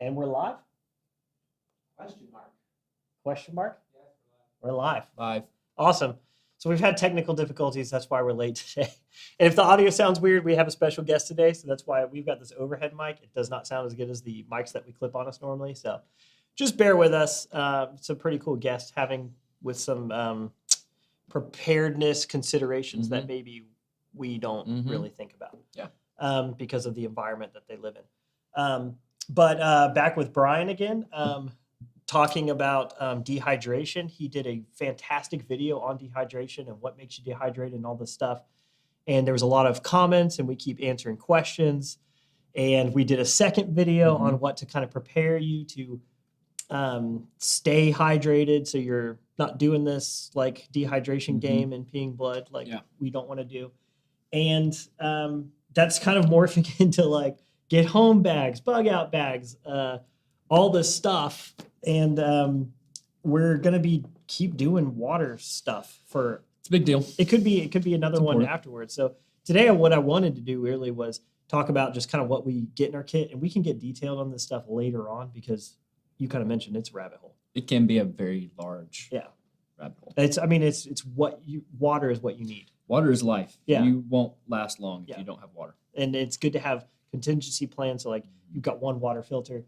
And we're live? Question mark. Question mark? Yes, We're live. Live. Awesome. So we've had technical difficulties. That's why we're late today. And if the audio sounds weird, we have a special guest today. So that's why we've got this overhead mic. It does not sound as good as the mics that we clip on us normally. So just bear with us. It's a pretty cool guest having with some preparedness considerations that maybe we don't really think about. Yeah. Because of the environment that they live in. But back with Brian again. Talking about dehydration. He did a fantastic video on dehydration and what makes you dehydrated and all this stuff. And there was a lot of comments and we keep answering questions. And we did a second video on what to kind of prepare you to stay hydrated so you're not doing this like dehydration game and peeing blood like we don't want to do. And that's kind of morphing into like get home bags, bug out bags, all this stuff. And we're gonna keep doing water stuff for. It's a big deal. It could be another one afterwards. So today, what I wanted to do really was talk about just kind of what we get in our kit, and we can get detailed on this stuff later on because you kind of mentioned it's a rabbit hole. It can be a very large rabbit hole. It's water is what you need. Water is life. Yeah. You won't last long if you don't have water. And it's good to have contingency plans. So like you've got one water filter,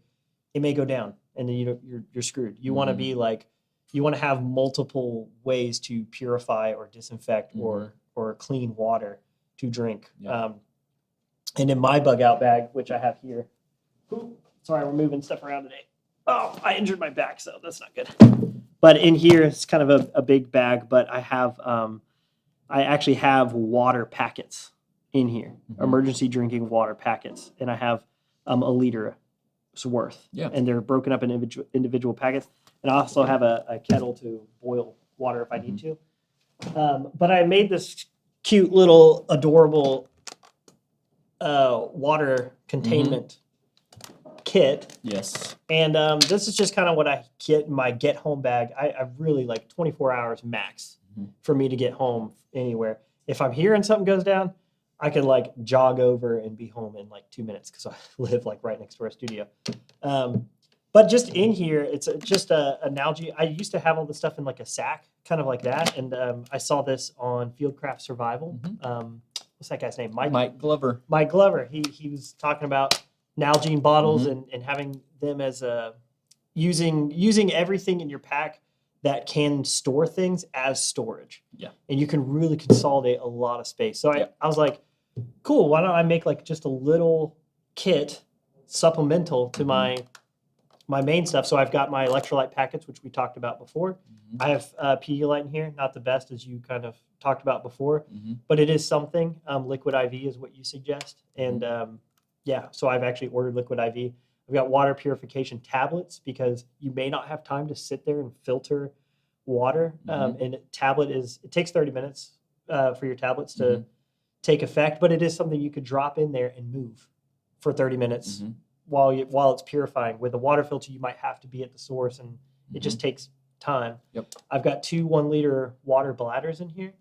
it may go down, and then you're screwed. You want to be like, you want to have multiple ways to purify or disinfect or clean water to drink. Yeah. And in my bug out bag, which I have here, sorry, we're moving stuff around today. Oh, I injured my back, so that's not good. But in here, it's kind of a big bag, but I have, I actually have water packets in here, emergency drinking water packets, and I have a liter's worth. Yeah. And they're broken up in individual packets. And I also have a kettle to boil water if I need to. But I made this cute little adorable water containment kit. Yes. And this is just kind of what I get in my get home bag. I really like 24 hours max for me to get home anywhere. If I'm here and something goes down, I could like jog over and be home in like 2 minutes because I live like right next to our studio. But just in here, it's just a Nalgene. I used to have all the stuff in like a sack, kind of like that. And I saw this on Fieldcraft Survival. What's that guy's name? Mike Glover. Mike Glover. He was talking about Nalgene bottles and having them as using everything in your pack that can store things as storage. Yeah. And you can really consolidate a lot of space. So I was like, cool, why don't I make like just a little kit supplemental to my main stuff. So I've got my electrolyte packets, which we talked about before. I have Pedialyte in here, not the best as you kind of talked about before, but it is something. Liquid IV is what you suggest. And so I've actually ordered Liquid IV. I've got water purification tablets because you may not have time to sit there and filter water. And it takes 30 minutes for your tablets to take effect, but it is something you could drop in there and move for 30 minutes while it's purifying. With a water filter, you might have to be at the source, and it just takes time. Yep. I've got 2 1-liter water bladders in here,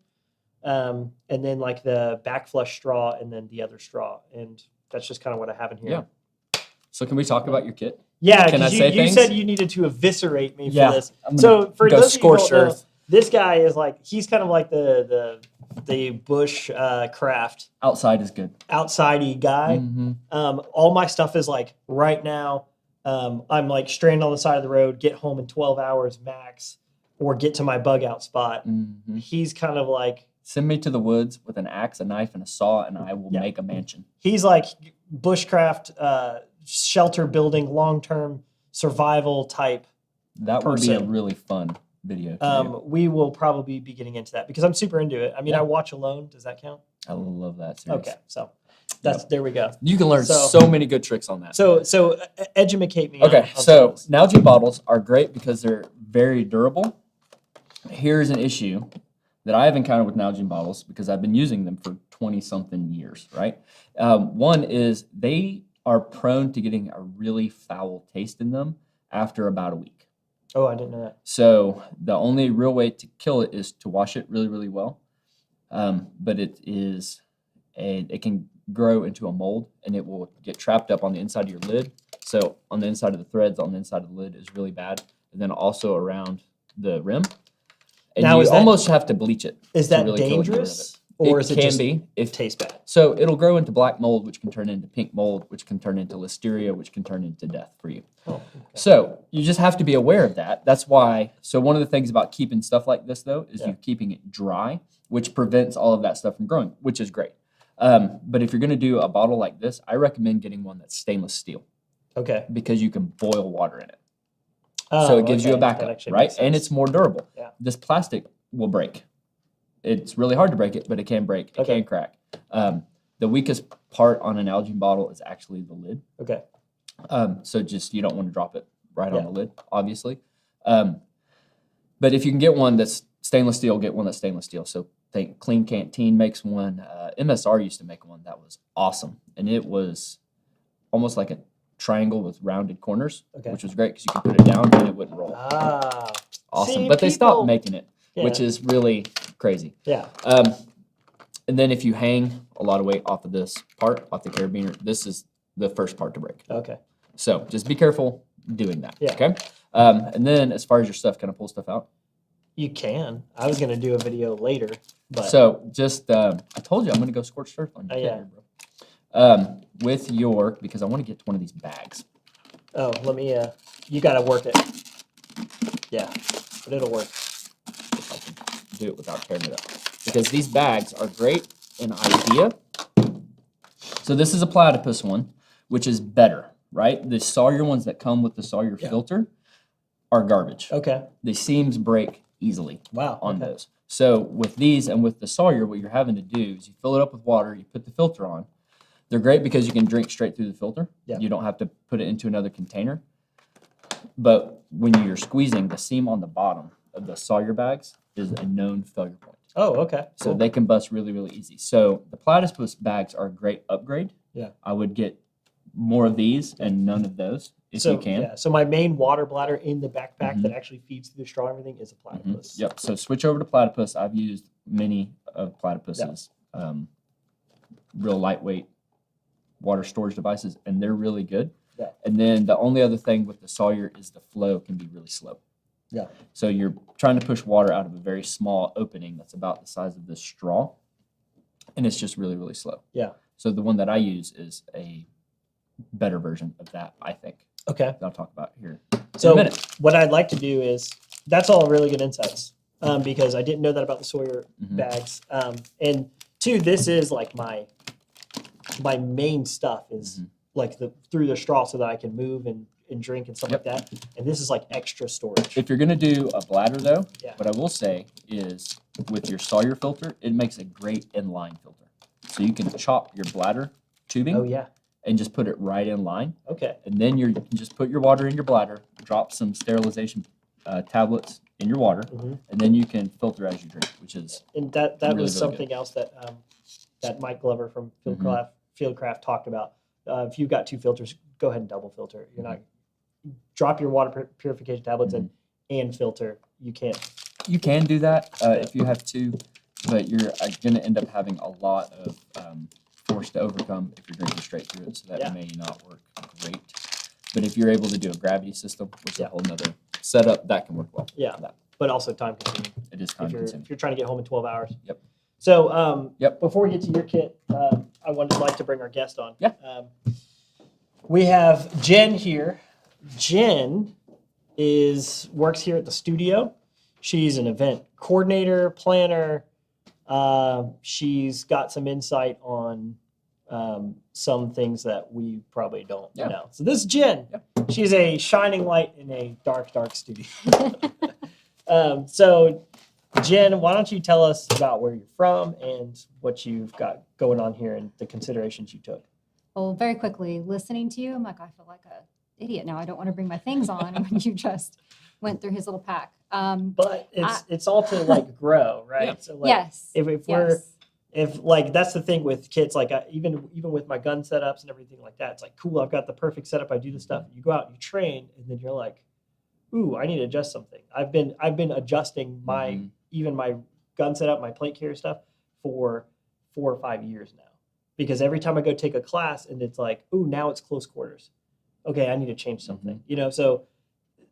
and then like the back flush straw and then the other straw, and that's just kind of what I have in here. Yeah. So can we talk about your kit? Yeah, can I say you things? said you needed to eviscerate me for this. So for those of you who don't know, earth. This guy is like, he's kind of like the bush craft. Outside is good. Outsidey guy. All my stuff is like right now. I'm like stranded on the side of the road, get home in 12 hours max, or get to my bug out spot. He's kind of like, send me to the woods with an axe, a knife, and a saw, and I will make a mansion. He's like bushcraft, shelter building, long-term survival type. That would be a really fun video to do. We will probably be getting into that because I'm super into it. I mean, I watch alone. Does that count? I love that series. Okay, so there we go. You can learn so many good tricks on that. So educate me. Okay, so Nalgene bottles are great because they're very durable. Here's an issue that I have encountered with Nalgene bottles because I've been using them for 20-something years, right? One is they are prone to getting a really foul taste in them after about a week. Oh, I didn't know that. So the only real way to kill it is to wash it really, really well. But it can grow into a mold and it will get trapped up on the inside of your lid. So on the inside of the threads, on the inside of the lid is really bad. And then also around the rim. And Now, you is that- almost have to bleach it. Is to that really kill it and get rid of dangerous? Or is it can just be if taste bad? so it'll grow into black mold, which can turn into pink mold, which can turn into listeria, which can turn into death for you. Oh, okay. So you just have to be aware of that. That's why. So one of the things about keeping stuff like this, though, is you keeping it dry, which prevents all of that stuff from growing, which is great. But if you're going to do a bottle like this, I recommend getting one that's stainless steel Okay. because you can boil water in it. Oh, So it gives you a okay. That backup, actually right? makes And sense. it's more durable. Yeah. This plastic will break. It's really hard to break it, but it can break. It Okay. can crack. The weakest part on an Nalgene bottle is actually the lid. Okay. So just you don't want to drop it right Yeah. on the lid, obviously. But if you can get one that's stainless steel, get one that's stainless steel. So think Clean Canteen makes one. MSR used to make one that was awesome, and it was almost like a triangle with rounded corners, Okay. which was great because you could put it down and it wouldn't roll. Ah. Awesome. See, But they stopped people- making it, which Yeah. is really crazy. Yeah. And then if you hang a lot of weight off of this part, off the carabiner, this is the first part to break. Okay. So just be careful doing that. Yeah. Okay. And then as far as your stuff, can I pull stuff out? You can. I was gonna do a video later, but So just, I told you I'm gonna go scorched earth on you. Oh, yeah. Here, bro. With your, because I want to get to one of these bags. let me. You gotta work it. Yeah, but it'll work. If I can do it without tearing it up. Because these bags are great in idea. So this is a platypus one, which is better, right? The Sawyer ones that come with the Sawyer filter are garbage. Okay. The seams break easily Wow. on okay. those. So with these and with the Sawyer, what you're having to do is you fill it up with water, you put the filter on. They're great because you can drink straight through the filter. Yeah. You don't have to put it into another container. But when you're squeezing, the seam on the bottom of the Sawyer bags is a known failure point. Oh, okay. So Cool. they can bust really, really easy. So the platypus bags are a great upgrade. Yeah. I would get more of these and none of those if so, you can. Yeah. So my main water bladder in the backpack Mhm. that actually feeds through the straw and everything is a platypus. Yep. So switch over to platypus. I've used many of platypuses, real lightweight water storage devices, and they're really good. Yeah. And then the only other thing with the Sawyer is the flow can be really slow. Yeah. So you're trying to push water out of a very small opening that's about the size of this straw, and it's just really, really slow. Yeah. So the one that I use is a better version of that, I think. Okay. That I'll talk about here in a So minute. what I'd like to do is that's all really good insights because I didn't know that about the Sawyer Mhm. bags. And two, this is like my main stuff is Mhm. like through the straw so that I can move and drink and stuff like that. And this is like extra storage. If you're going to do a bladder, though, Yeah. what I will say is with your Sawyer filter, it makes a great inline filter. So you can chop your bladder tubing Oh yeah. and just put it right in line. Okay. And then you can just put your water in your bladder, drop some sterilization tablets in your water, Mhm. and then you can filter as you drink, which is And that Really, was really something else that that Mike Glover from Mhm. Fieldcraft talked about. If you've got two filters, go ahead and double filter. You're not drop your water purification tablets Mm-hmm. and filter. You can't. you can do that if you have to, but you're going to end up having a lot of force to overcome if you're drinking straight through it, so that Yeah. may not work great. But if you're able to do a gravity system, which is Yeah. a whole nother setup, that can work well. Yeah. That- But also time consuming It is time if consuming. you're trying to get home in 12 hours. Yep. So Yep. before we get to your kit, I would like to bring our guest on. Yeah. We have Jen here. Jen works here at the studio. She's an event coordinator, planner. She's got some insight on some things that we probably don't Yeah. know. So this is Jen. Yeah. She's a shining light in a dark, dark studio. So Jen, why don't you tell us about where you're from and what you've got going on here and the considerations you took? Well, very quickly, listening to you, I'm like, I feel like an idiot now. I don't want to bring my things on when you just went through his little pack. But it's all to like grow, right? Yeah. So like Yes. if we're yes. if like that's the thing with kits, like even with my gun setups and everything like that, it's like cool. I've got the perfect setup. I do the stuff. You go out and you train, and then you're like, ooh, I need to adjust something. I've been adjusting my Mhm. even my gun setup, my plate carrier stuff for 4 or 5 years now. Because every time I go take a class and it's like, ooh, now it's close quarters. okay, I need to change something. Mm-hmm. You know, so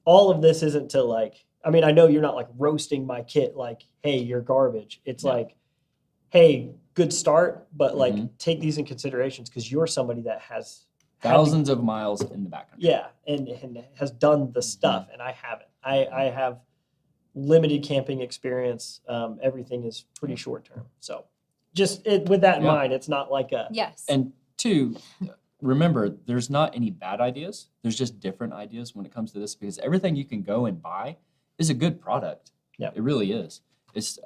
all of this isn't to like, I mean, I know you're not like roasting my kit like, hey, you're garbage. It's Yeah. like, hey, good start, but like Mhm. take these in considerations because you're somebody that has had to- Thousands of miles in the backcountry. yeah, and has done the stuff, and I haven't. I have limited camping experience. Everything is pretty short term. So just with that in Yeah. mind, it's not like a Yes. And two, remember, there's not any bad ideas. There's just different ideas when it comes to this because everything you can go and buy is a good product. Yeah. It really is. It's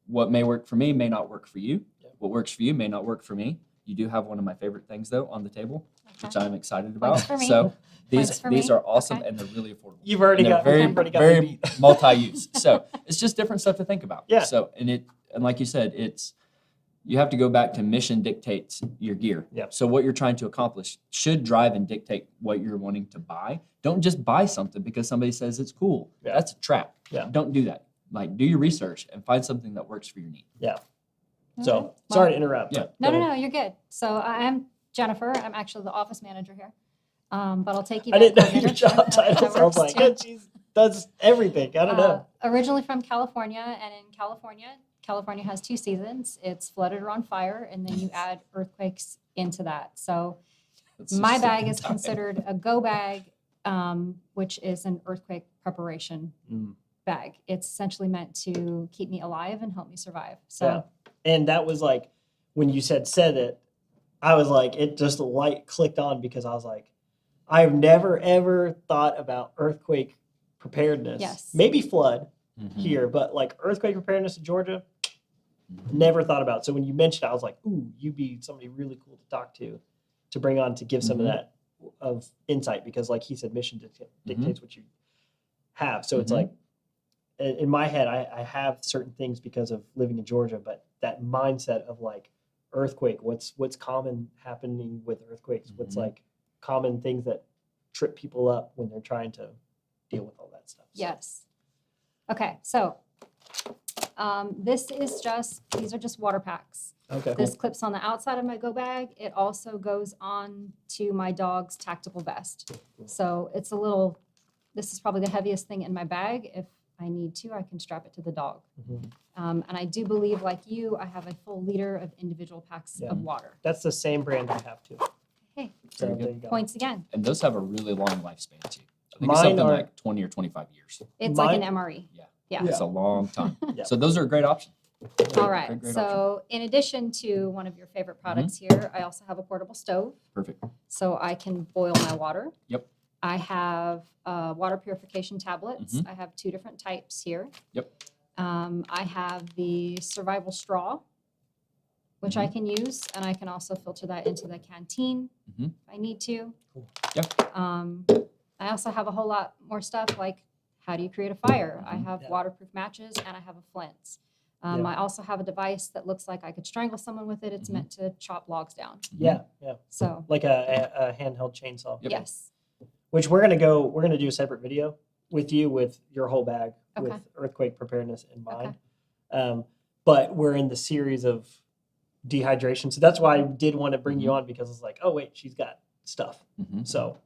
what may work for me may not work for you. Yeah. What works for you may not work for me. You do have one of my favorite things though on the table, which I'm excited about. Points for me. So Points for these me. are awesome Okay. and they're really affordable. you've already And they're got very you've already got very me beat. multi-use. So it's just different stuff to think about. Yeah. So and like you said, you have to go back to mission dictates your gear. Yep. So what you're trying to accomplish should drive and dictate what you're wanting to buy. Don't just buy something because somebody says it's cool. Yeah. That's a trap. Yeah. Don't do that. Like do your research and find something that works for your need. So Okay. sorry to interrupt. Yeah. but No, go no, ahead. no, you're good. So I'm Jennifer. I'm actually the office manager here. But I'll take you. I back didn't know your coordinator. job title. That So I was works like, too. oh, she does everything. I don't know. Originally from California, and in California has 2 seasons. It's flooded or on fire, and then you add earthquakes into that. So That's my just a bag good is time. considered a go bag, which is an earthquake preparation Mm. bag. It's essentially meant to keep me alive and help me survive. So And that was like when you said it, I was like, it just light clicked on because I was like, I've never ever thought about earthquake preparedness. Yes. Maybe flood Mhm. here, but like earthquake preparedness in Georgia, Mhm. never thought about. So when you mentioned it, I was like, ooh, you'd be somebody really cool to talk to bring on to give some of Mhm. that of insight because like he said, mission dictates what you have. So it's Mhm. like in my head, I have certain things because of living in Georgia, but that mindset of like earthquake, what's common happening with earthquakes, what's Mhm. like common things that trip people up when they're trying to deal with all that stuff. So, yes. Okay, so these are just water packs. okay. This clips on the outside of my go bag. It also goes on to my dog's tactical vest. So it's this is probably the heaviest thing in my bag. If I need to, I can strap it to the dog. Mhm. And I do believe, like you, I have a full liter of individual packs Yeah. of water. That's the same brand I have too. Hey, So Very good. there you go. points again. And those have a really long lifespan too. I think Mine it's something are- like 20 or 25 years. It's like an Mine- MRE. Yeah. It's a long time. Yeah. So those are a great option. All right. Great So in addition to one of your favorite products here, I also have a portable stove. Perfect. So I can boil my water. Yep. I have water purification tablets. Mhm. I have 2 different types here. Yep. I have the survival straw, which I can use, and I can also filter that into the canteen Mhm. if I need to. Cool. Yep. I also have a whole lot more stuff like how do you create a fire? I Mhm. have Yeah. waterproof matches and I have a flint. Yeah. I also have a device that looks like I could strangle someone with it. It's Mhm. meant to chop logs down. Yeah, yeah. So Like a handheld chainsaw. Yep. yes. Which we're gonna do a separate video with you with your whole bag Okay. with earthquake preparedness in mind. But we're in the series of dehydration, so that's why I did want to bring you on because it's like, oh wait, she's got stuff. Mhm. So,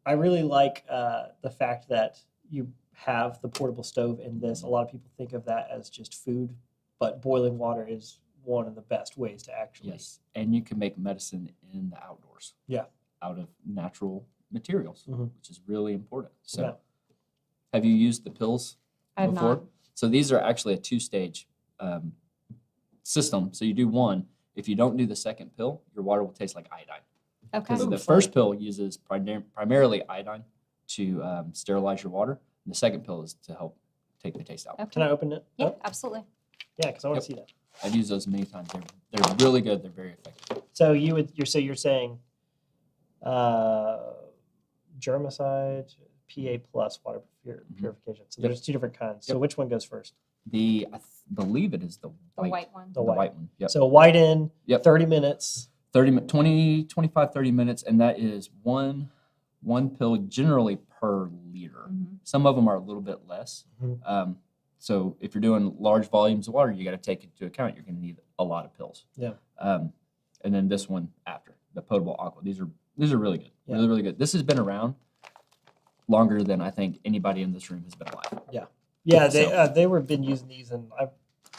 I really like the fact that you have the portable stove in this. A lot of people think of that as just food, but boiling water is one of the best ways to actually. Yes. And you can make medicine in the outdoors. Yeah. Out of natural materials, Mhm. which is really important. So Yeah. have you used the pills I have before? not. So these are actually a 2-stage system. So you do one. If you don't do the second pill, your water will taste like iodine. Okay. Because Ooh, the fun. first pill uses primarily iodine to sterilize your water. And the second pill is to help take the taste out. Okay. Can I open it? Yeah, up? absolutely. Yeah, because I want Yep. to see that. I've used those many times. They're really good. They're very effective. So you're saying Germicide Pa plus water purification. So Yep. there's 2 different kinds. So Yep. which one goes first? I believe it is the The white one. The The white. white one. Yep. So white in Yep. 30 minutes. 25, 30 minutes, and that is one pill generally per liter. Mhm. Some of them are a little bit less. Mhm. So if you're doing large volumes of water, you got to take into account you're going to need a lot of pills. Yeah. And then this one after the potable aqua. These are These are really good. Yeah. Really, really good. This has been around longer than I think anybody in this room has been alive. Yeah, So- they were been using these, and I've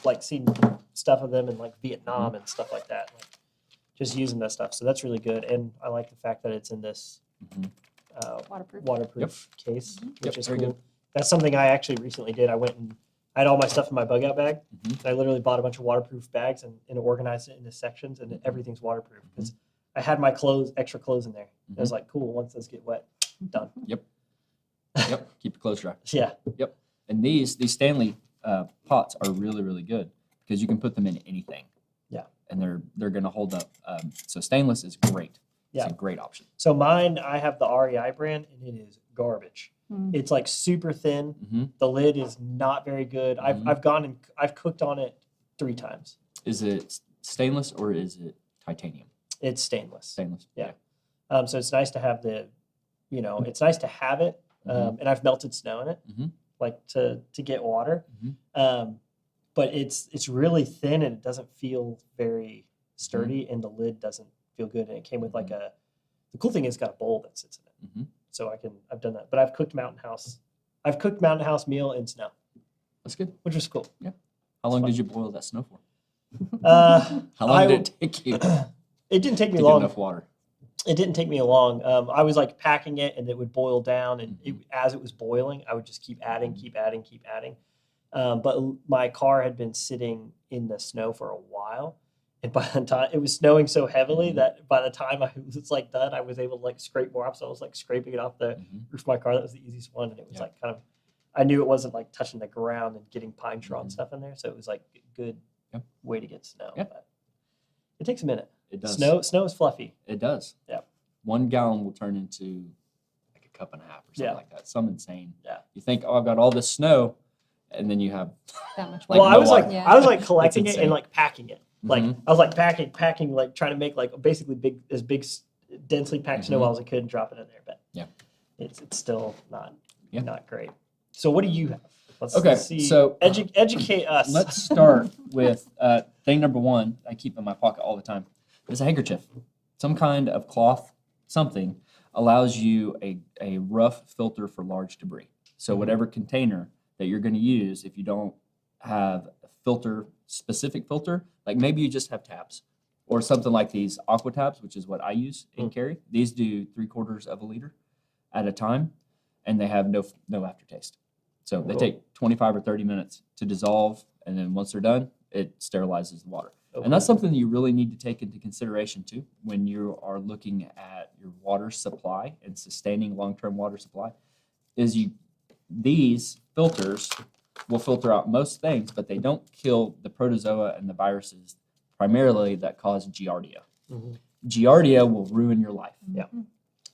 like seen stuff of them in like Vietnam and stuff like that. Like, just using that stuff, so that's really good. And I like the fact that it's in this Mhm. waterproof case, which Yep, is very cool. good. That's something I actually recently did. I went and I had all my stuff in my bug out bag. Mhm. I literally bought a bunch of waterproof bags and organized it into sections, and everything's waterproof because I had my extra clothes in there. I was like, cool. Once those get wet, done. Yep. Keep your clothes dry. Yeah. And these Stanley pots are really, really good because you can put them in anything. Yeah. And they're going to hold up. So stainless is great. It's Yeah. a great option. So mine, I have the REI brand, and it is garbage. Mm. It's like super thin. Mm-hmm. The lid is not very good. Mhm. I've gone and I've cooked on it 3 times. Is it stainless or is it titanium? It's stainless. Stainless. Yeah. So it's nice to have it's nice to have it. And I've melted snow in it, Mhm. like to get water. Mhm. But it's really thin and it doesn't feel very sturdy, and the lid doesn't feel good. And it came with like the cool thing is it's got a bowl that sits in it, Mhm. so I've done that. But I've cooked Mountain House meal in snow, That's good. which was cool. How long fun. did you boil that snow for? Uh, How long did it take you it didn't take to me get long. enough water? It didn't take me long. I was like packing it, and it would boil down, and as it was boiling, I would just keep adding. But my car had been sitting in the snow for a while, and by the time it was snowing so heavily that by the time I was like done, I was able to like scrape more up. So I was like scraping it off the Mhm. roof of my car. That was the easiest one, and it was Yeah. like kind of. I knew it wasn't like touching the ground and getting pine straw and Mhm. stuff in there, so it was like a good Yep. way to get snow. Yeah. But it takes a minute. It does. Snow is fluffy. It does. Yeah. 1 gallon will turn into like a cup and a half or something Yeah. like that. Some insane. Yeah. You think, oh, I've got all this snow, and then you have That much Like Well, I no was like, water. Yeah. I was like collecting it insane. and like packing it. Like Mhm. I was like packing, like trying to make like basically densely packed snow Mhm. as I could and drop it in there. But Yeah. it's still not Yeah. not great. So what do you have? Okay, Let's see. so- educate us. Let's start with thing number 1 I keep in my pocket all the time is a handkerchief. Some kind of cloth, something, allows you a rough filter for large debris. So whatever container that you're going to use, if you don't have a specific filter, like maybe you just have tabs or something like these aqua tabs, which is what I use and carry. These do 3/4 of a liter at a time, and they have no aftertaste. So they Cool. take 25 or 30 minutes to dissolve, and then once they're done, it sterilizes the water. Okay. And that's something that you really need to take into consideration too when you are looking at your water supply and sustaining long-term water supply. These filters will filter out most things, but they don't kill the protozoa and the viruses primarily that cause Giardia. Mhm. Giardia will ruin your life. Yeah.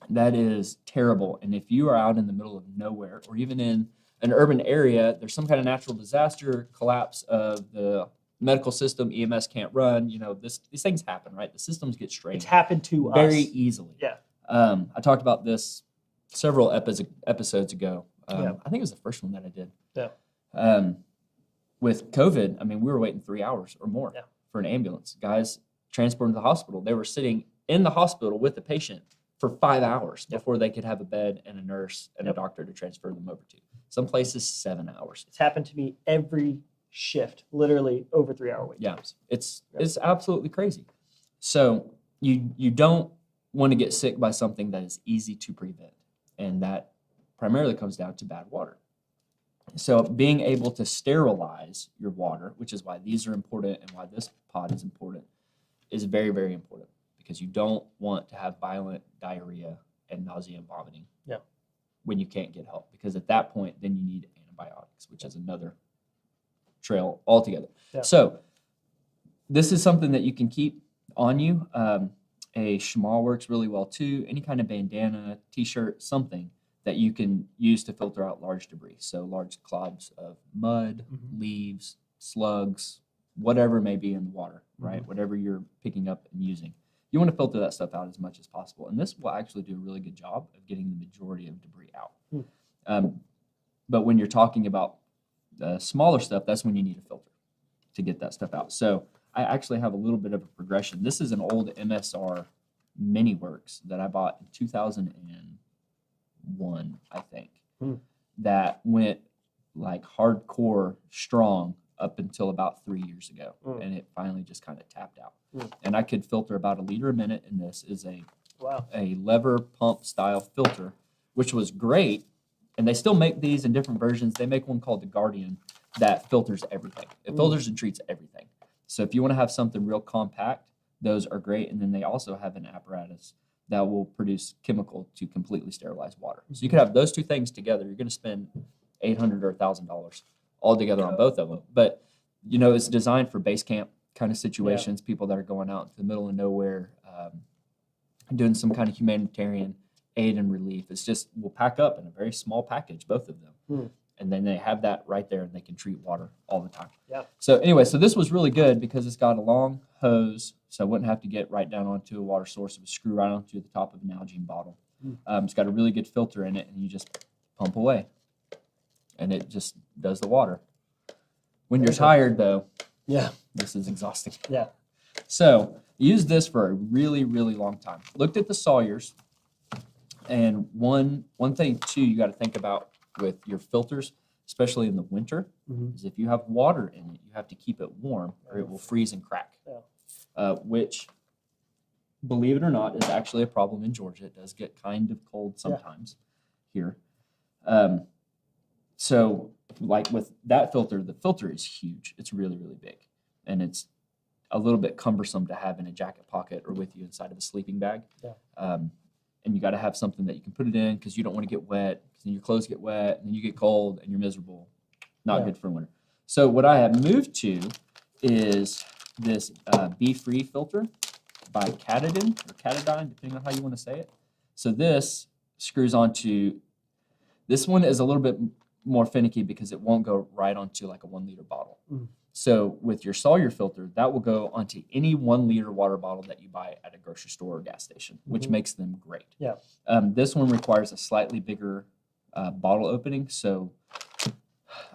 That is terrible. And if you are out in the middle of nowhere or even in an urban area, there's some kind of natural disaster, collapse of the medical system, EMS can't run, these things happen, right? The systems get strained It's happened to very us. easily. Yeah. I talked about this several episodes ago. Yeah. I think it was the first one that I did. Yeah. With COVID, I mean, we were waiting 3 hours or more Yeah. for an ambulance. Guys transported to the hospital. They were sitting in the hospital with the patient for 5 hours Yep. before they could have a bed and a nurse and Yep. a doctor to transfer them over to. Some places 7 hours. It's happened to me every shift, literally over 3-hour wait Yeah. times. It's Yep. it's absolutely crazy. So you don't want to get sick by something that is easy to prevent, and that primarily comes down to bad water. So being able to sterilize your water, which is why these are important and why this pod is important, is very, very important because you don't want to have violent diarrhea and nausea and vomiting Yeah. when you can't get help, because at that point then you need antibiotics, which is another trail altogether. Yeah. So this is something that you can keep on you. A shamal works really well too. Any kind of bandana, t-shirt, something that you can use to filter out large debris. So large clods of mud, Mhm. leaves, slugs, whatever may be in the water, right? Mhm. Whatever you're picking up and using. You want to filter that stuff out as much as possible. And this will actually do a really good job of getting the majority of debris out. But when you're talking about the smaller stuff, that's when you need a filter to get that stuff out. So I actually have a little bit of a progression. This is an old MSR Mini Works that I bought in 2001, I think, that went like hardcore strong up until about 3 years ago, and it finally just kind of tapped out. And I could filter about 1 liter a minute, and this is a lever pump style filter, which was great. And they still make these in different versions. They make one called the Guardian that filters everything. It filters and treats everything. So if you want to have something real compact, those are great. And then they also have an apparatus that will produce chemical to completely sterilize water. So you could have those two things together. You're going to spend $800 or $1,000 all together on both of them. But, you know, it's designed for base camp kind of situations, people that are going out into the middle of nowhere, doing some kind of humanitarian aid and relief. It's just, we'll pack up in a very small package, both of them. And then they have that right there and they can treat water all the time. So anyway, so this was really good because it's got a long hose, so I wouldn't have to get right down onto a water source. It would screw right onto the top of a Nalgene bottle. It's got a really good filter in it, and you just pump away. And it just does the water. When you're tired, though, this is exhausting. So used this for a really, really long time. Looked at the Sawyers, and one thing, too, you got to think about with your filters, especially in the winter, is if you have water in it, you have to keep it warm or it will freeze and crack, which, believe it or not, is actually a problem in Georgia. It does get kind of cold sometimes here. So like with that filter, the filter is huge. It's really, really big. And it's a little bit cumbersome to have in a jacket pocket or with you inside of a sleeping bag. And you got to have something that you can put it in because you don't want to get wet. Because then your clothes get wet, and then you get cold, and you're miserable. Not good for winter. So what I have moved to is this Be Free filter by Katadyn or Katadyn, depending on how you want to say it. So this screws onto, this one is a little bit more finicky because it won't go right onto like a 1 liter bottle. So with your Sawyer filter, that will go onto any 1 liter water bottle that you buy at a grocery store or gas station, which makes them great. This one requires a slightly bigger bottle opening. So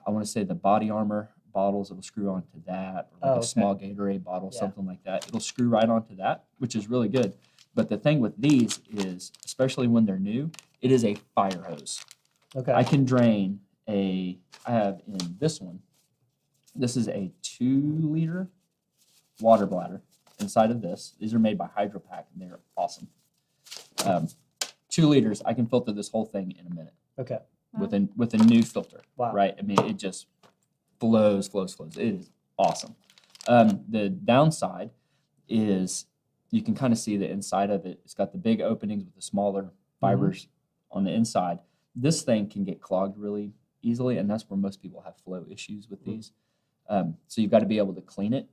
I want to say the Body Armor bottles, it'll screw onto that, or like a small Gatorade bottle, something like that. It'll screw right onto that, which is really good. But the thing with these is, especially when they're new, it is a fire hose. I can drain I have in this one, this is a 2 liter water bladder inside of this. These are made by Hydro Pack, and they're awesome. 2 liters, I can filter this whole thing in a minute. With a new filter, right? I mean, it just flows. It is awesome. The downside is you can kind of see the inside of it. It's got the big openings with the smaller fibers on the inside. This thing can get clogged really easily, and that's where most people have flow issues with these. So you've got to be able to clean it.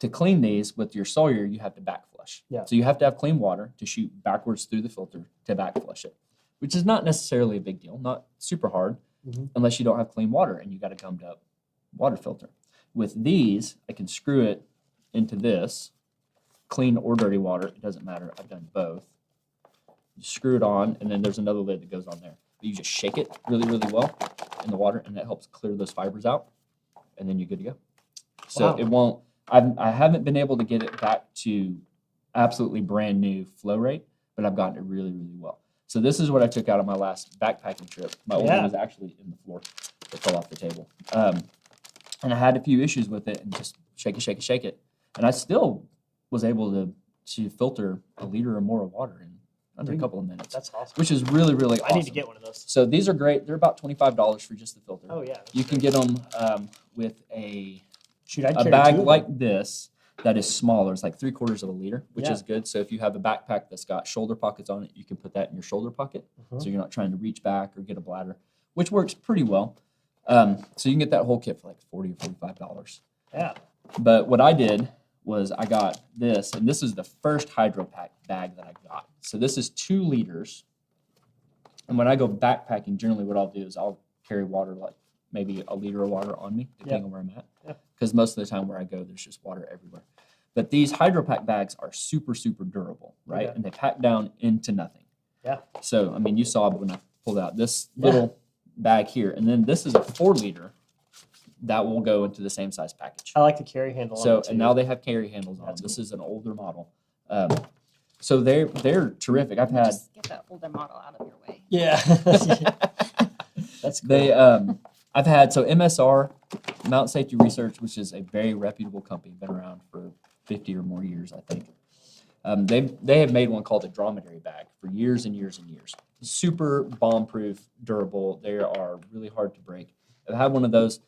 To clean these with your Sawyer, you have to back flush. So you have to have clean water to shoot backwards through the filter to back flush it, which is not necessarily a big deal, not super hard, unless you don't have clean water and you got a gummed up water filter. With these, I can screw it into this, clean or dirty water, it doesn't matter, I've done both. You screw it on, and then there's another lid that goes on there. But you just shake it really, really well in the water, and that helps clear those fibers out, and then you're good to go. So it won't, I haven't been able to get it back to absolutely brand new flow rate, but I've gotten it really, really well. So this is what I took out on my last backpacking trip. My old one was actually in the floor. It fell off the table. And I had a few issues with it and just shake it. And I still was able to filter 1 liter or more of water in under a couple of minutes. That's awesome. Which is really, really awesome. I need to get one of those. So these are great. They're about $25 for just the filter. Oh, yeah. You can get them with a I'd bag like this that is smaller. It's like 3/4 of a liter, which is good. So if you have a backpack that's got shoulder pockets on it, you can put that in your shoulder pocket. So you're not trying to reach back or get a bladder, which works pretty well. So you can get that whole kit for like $40 or $45. But what I did was I got this, and this is the first Hydro Pack bag that I got. So this is 2 liters. And when I go backpacking, generally what I'll do is I'll carry water, like maybe 1 liter of water on me, depending on where I'm at. Because most of the time where I go, there's just water everywhere. But these Hydro Pack bags are super, super durable, right? And they pack down into nothing. So, I mean, you saw when I pulled out this little bag here. And then this is a 4 liter that will go into the same size package. I like the carry handle on it too. And now they have carry handles on. This is an older model. So they're terrific. I've had Just get that older model out of your way. Yeah. That's cool. they I've had so MSR, Mountain Safety Research, which is a very reputable company, been around for 50 or more years, I think. They have made one called the dromedary bag for years and years and years. Super bomb-proof, durable. They are really hard to break. I've had one of those.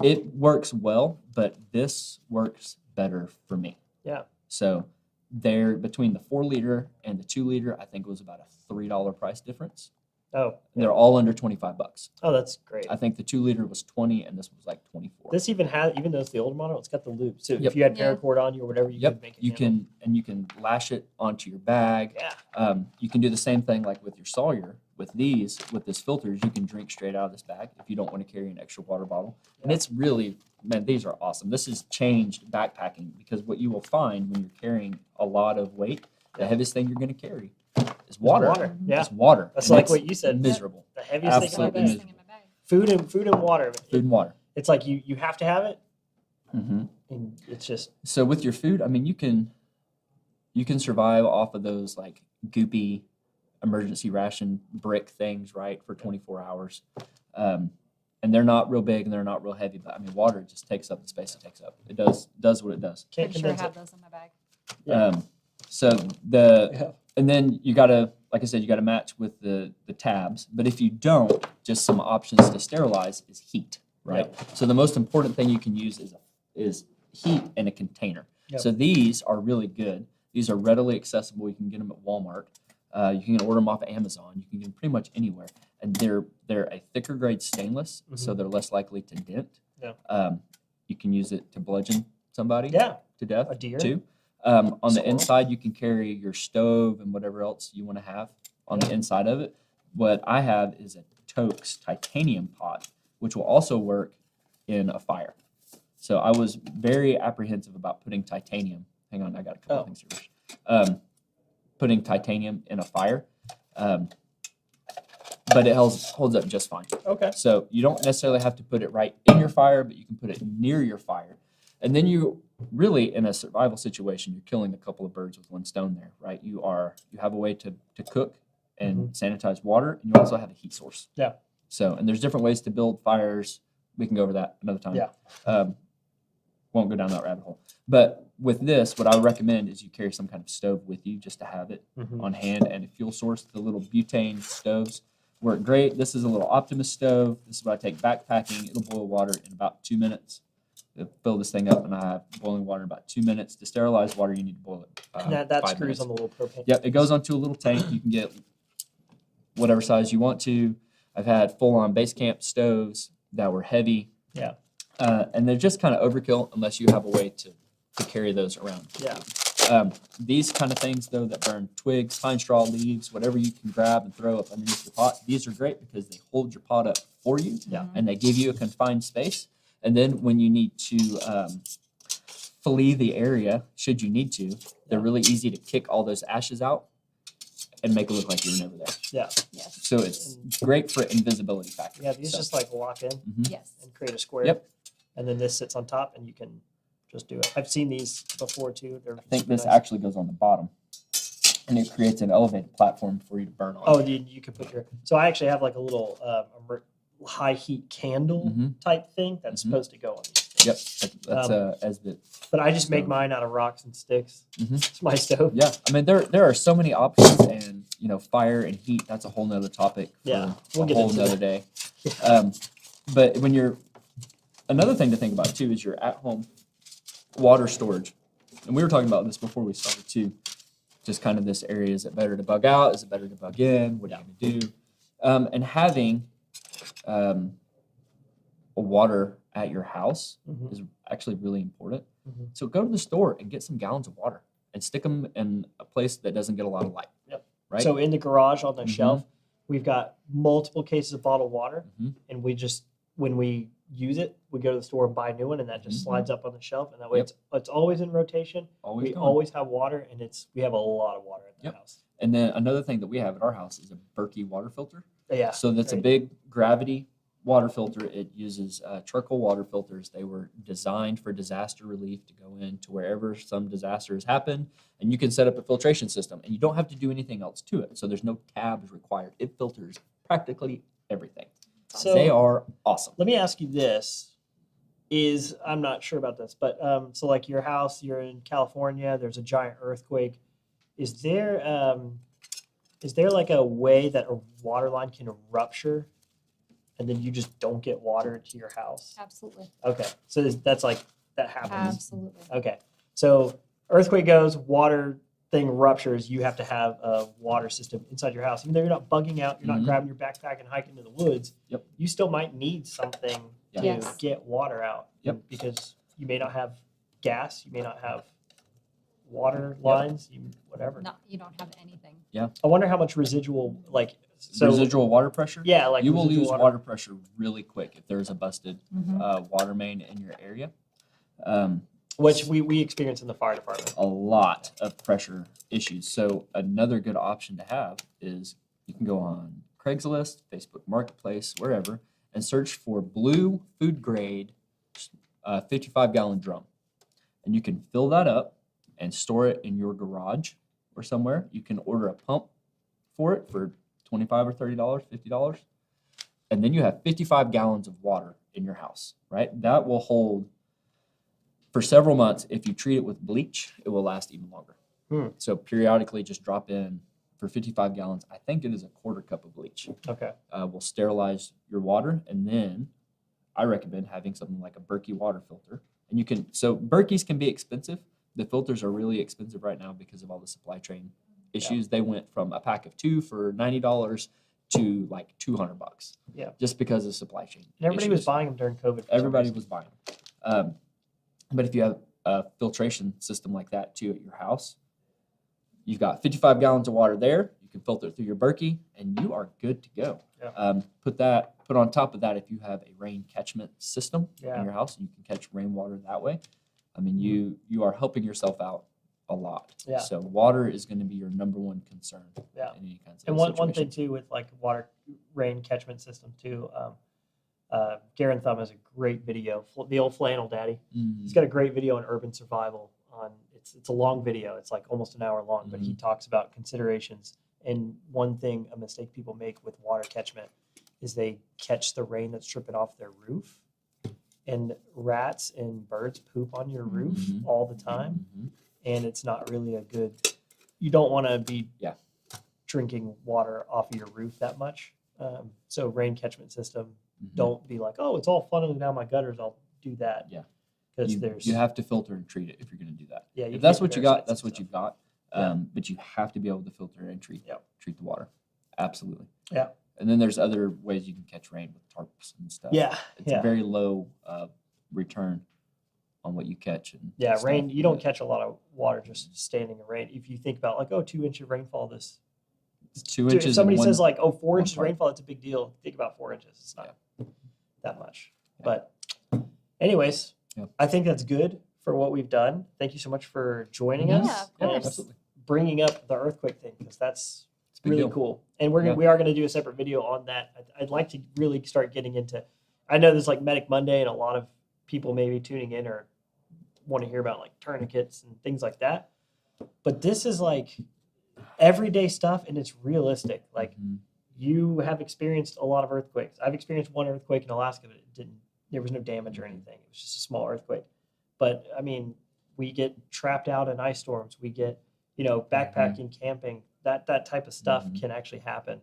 It works well, but this works better for me. Yeah. So they're between the 4-liter and the 2-liter. I think it was about a $3 price difference. Oh, They're all under $25. oh, that's great. I think the 2-liter was 20, and this was like 24. This even has, even though it's the old model, it's got the loop. So Yep. if you had Yeah. paracord on you or whatever, you Yep, could make it. you handle. can lash it onto your bag. Yeah. You can do the same thing like with your Sawyer. With this filters, you can drink straight out of this bag if you don't want to carry an extra water bottle. And Yeah. it's really, man, these are awesome. This has changed backpacking because what you will find when you're carrying a lot of weight, the heaviest thing you're going to carry is water. Water. Yeah. It's water. That's And like it's what you said. Miserable. The heaviest thing in my Absolutely bag. Biggest thing in my bag. Food and water. Food and water. It's like you have to have it, hmm and it's just So with your food, I mean, you can survive off of those like goopy emergency ration brick things, right, for 24 hours. And they're not real big and they're not real heavy, but I mean, water just takes up the space it takes up. It does what it does. can't Pretty sure I condense have it. those in my bag. Yeah. So Yeah. and then you gotta, like I said, you gotta match with the tabs. But if you don't, just some options to sterilize is heat, right? So the most important thing you can use is heat in a container. Yep. So these are really good. These are readily accessible. You can get them at Walmart. You can order them off of Amazon. You can get them pretty much anywhere. And they're a thicker grade stainless, so they're less likely to dent. Yeah. You can use it to bludgeon somebody Yeah. to death A deer. too. On the Squirrel. inside, you can carry your stove and whatever else you want to have on the inside of it. What I have is a Toke's titanium pot, which will also work in a fire. So I was very apprehensive about putting titanium. Hang on, I got a couple of things here. Putting titanium in a fire, but it holds up just fine. Okay. So you don't necessarily have to put it right in your fire, but you can put it near your fire. And then you really, in a survival situation, you're killing a couple of birds with one stone there, right? You have a way to cook and sanitize water, and you also have a heat source. Yeah. So, and there's different ways to build fires. We can go over that another time. Yeah. Won't go down that rabbit hole. But with this, what I would recommend is you carry some kind of stove with you just to have it on hand, and a fuel source. The little butane stoves work great. This is a little Optimus stove. This is what I take backpacking. It'll boil water in about 2 minutes. Fill this thing up, and I have boiling water in about 2 minutes. To sterilize water, you need to boil it. And that 5 screws minutes. on the little propane. Yep, it goes onto a little tank. You can get whatever size you want to. I've had full-on base camp stoves that were heavy. Yeah. And they're just kind of overkill unless you have a way to carry those around. Yeah. These kind of things, though, that burn twigs, pine straw, leaves, whatever you can grab and throw up underneath your pot, these are great because they hold your pot up for you. Yeah. And they give you a confined space. And then when you need to flee the area, should you need to, they're really easy to kick all those ashes out and make it look like you were never there. Yeah. Yes. So it's great for invisibility factor. Yeah. These So, just like lock in Yes. and create a square. Yep. And then this sits on top, and you can just do it. I've seen these before too. They're I think super this nice. actually goes on the bottom, and it creates an elevated platform for you to burn on. Oh, you could put your. So I actually have like a little high heat candle Mhm. type thing that's Mhm. supposed to go on these things. Yep, that's Esbit. But I just make So- mine out of rocks and sticks. Mhm. It's my stove. Yeah, I mean there are so many options, and fire and heat. That's a whole nother topic for Yeah, we'll a get whole into nother day. But when you're another thing to think about too is your at-home water storage, and we were talking about this before we started too. Just kind of this area: is it better to bug out? Is it better to bug in? What are you going to do? And having a water at your house Mhm. is actually really important. Mhm. So go to the store and get some gallons of water and stick them in a place that doesn't get a lot of light. Yep. Right. So in the garage on the Mhm. shelf, we've got multiple cases of bottled water, Mhm. and we just when we use it, we go to the store and buy a new one, and that just Mhm. slides up on the shelf, and that way Yep. it's always in rotation. always We going. always have water, and we have a lot of water at the Yep. house. And then another thing that we have at our house is a Berkey water filter. Yeah. So that's a great. big gravity water filter, it uses charcoal water filters. They were designed for disaster relief to go into wherever some disaster has happened, and you can set up a filtration system, and you don't have to do anything else to it. So there's no tabs required. It filters practically everything. So They are awesome. let me ask you this. I'm not sure about this, but so like your house, you're in California, there's a giant earthquake. Is there like a way that a water line can rupture and then you just don't get water to your house? Absolutely. Okay. So that's like, that happens. Absolutely. Okay. So earthquake goes, water thing ruptures, you have to have a water system inside your house. Even though you're not bugging out, you're not grabbing your backpack and hiking to the woods, Yep. you still might need something to Yes. get water out. Yep. Because you may not have gas, you may not have water lines, whatever. No, you don't have anything. I wonder how much residual, like, so Residual water pressure? yeah, like You will residual lose water pressure really quick if there's a busted water main in your area. which we experience in the fire department. A lot of pressure issues. So another good option to have is you can go on Craigslist, Facebook Marketplace, wherever, and search for blue food grade 55-gallon drum. And you can fill that up and store it in your garage or somewhere. You can order a pump for it for $25 or $30, $50. And then you have 55 gallons of water in your house, right? That will hold for several months. If you treat it with bleach, it will last even longer. So periodically just drop in for 55 gallons. I think it is a quarter cup of bleach. Okay. Will sterilize your water. And then I recommend having something like a Berkey water filter. And you can, so Berkeys can be expensive. The filters are really expensive right now because of all the supply chain issues. They went from a pack of 2 for $90 to like $200. Yeah. Just because of supply chain. And everybody was issues. buying them during COVID. Everybody was buying them. But if you have a filtration system like that too at your house, you've got 55 gallons of water there. You can filter it through your Berkey, and you are good to go. Yeah. Put on top of that, if you have a rain catchment system Yeah. in your house, and you can catch rainwater that way. I mean, you are helping yourself out a lot. Yeah. So water is going to be your number one concern. Yeah. In any kinds of And one situation. thing too with like water rain catchment system too, Garen Thumb has a great video, the old flannel daddy. He's got a great video on urban survival. It's a long video. It's like almost an hour long, but he talks about considerations. And one thing, a mistake people make with water catchment is they catch the rain that's dripping off their roof. And rats and birds poop on your roof all the time. And it's not really a good, you don't want to be drinking water off of your roof that much. So rain catchment system, don't be like, oh, it's all funneling down my gutters. I'll do that. Yeah. Because you have to filter and treat it if you're going to do that. Yeah, if that's can't what you do got, parasites that's and what you've stuff. got. But you have to be able to filter and treat the water. Absolutely. Yeah. And then there's other ways you can catch rain with tarps and stuff. Yeah. It's a very low return on what you catch. And stuff. Rain, you don't catch a lot of water just standing in rain. If you think about like, 2 inches of rainfall, this. 2 Dude, inches. if somebody in says one- like, 4 inches of part. rainfall, it's a big deal. Think about 4 inches. It's not that much. But anyways, I think that's good for what we've done. Thank you so much for joining Yeah, us of and course. Absolutely. bringing up the earthquake thing, because that's It's a big really deal. cool. And we are going to do a separate video on that. I'd like to really start getting into, I know there's like Medic Monday and a lot of people maybe tuning in or want to hear about like tourniquets and things like that. But this is like everyday stuff and it's realistic. Like you have experienced a lot of earthquakes. I've experienced one earthquake in Alaska, but there was no damage or anything. It was just a small earthquake. But I mean, we get trapped out in ice storms. We get, backpacking, camping, that type of stuff can actually happen.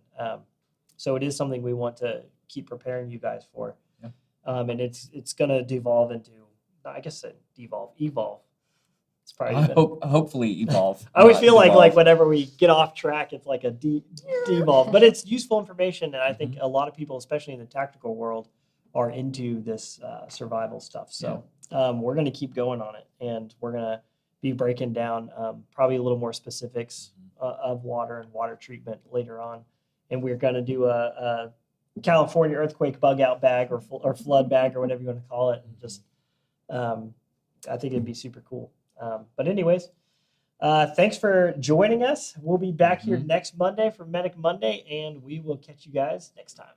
So it is something we want to keep preparing you guys for. Yeah. And it's going to devolve into, I guess, evolve. It's probably Hopefully evolve. I always feel like devolve. whenever we get off track, it's like a devolve. But it's useful information, and I think a lot of people, especially in the tactical world, are into this survival stuff. So we're going to keep going on it, and we're going to be breaking down probably a little more specifics of water and water treatment later on. And we're going to do a California earthquake bug out bag or flood bag or whatever you want to call it. And just, I think it'd be super cool. But anyways, thanks for joining us. We'll be back here next Monday for Medic Monday, and we will catch you guys next time.